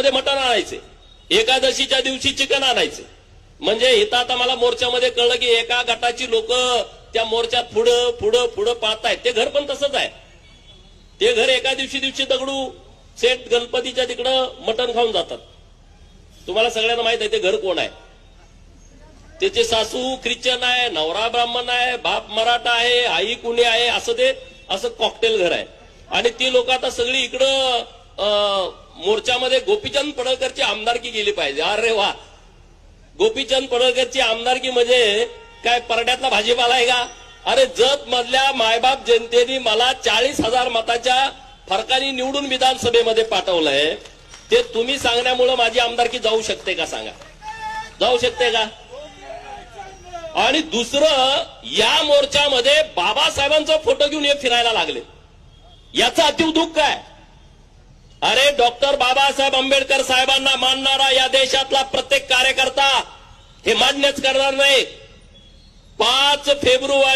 मोर्चामध्ये मटण आणायचे, एकादशीच्या दिवशी चिकन आणायचे. म्हणजे इथं आता मला मोर्चामध्ये कळलं की एका गटाची लोक त्या मोर्चात पुढं पुढं पुढं पाहतायत. ते घर पण तसंच आहे. ते घर एका दिवशी दगडू सेठ गणपतीच्या तिकडं मटण खाऊन जातात. तुम्हाला सगळ्यांना माहित आहे ते घर कोण आहे. त्याचे सासू ख्रिश्चन आहे, नवरा ब्राह्मण आहे, बाप मराठा आहे, आई कुणी आहे, असं कॉकटेल घर आहे. आणि ती लोक आता सगळी इकडं मोर्चामध्ये गोपीचंद पडळकरची आमदारकी गेली पाहिजे. अरे वा, गोपीचंद पडळकरची आमदारकी म्हणजे काय परड्यातला भाजीपाला आहे का? अरे जत मधल्या मायबाप जनतेने मला 40,000 मताच्या फरकाने निवडून विधानसभेमध्ये पाठवलंय. ते तुम्ही सांगण्यामुळे माझी आमदारकी जाऊ शकते का? सांगा, जाऊ शकते का? आणि दुसरं, या मोर्चामध्ये बाबासाहेबांचा फोटो घेऊन हे फिरायला लागले. याचं अतीव दुःख आहे. अरे डॉक्टर बाबासाहेब आंबेडकर साहेबांना मानणारा या देशातला प्रत्येक कार्यकर्ता हे मान्यच करणार नाही. 5 फेब्रुवारी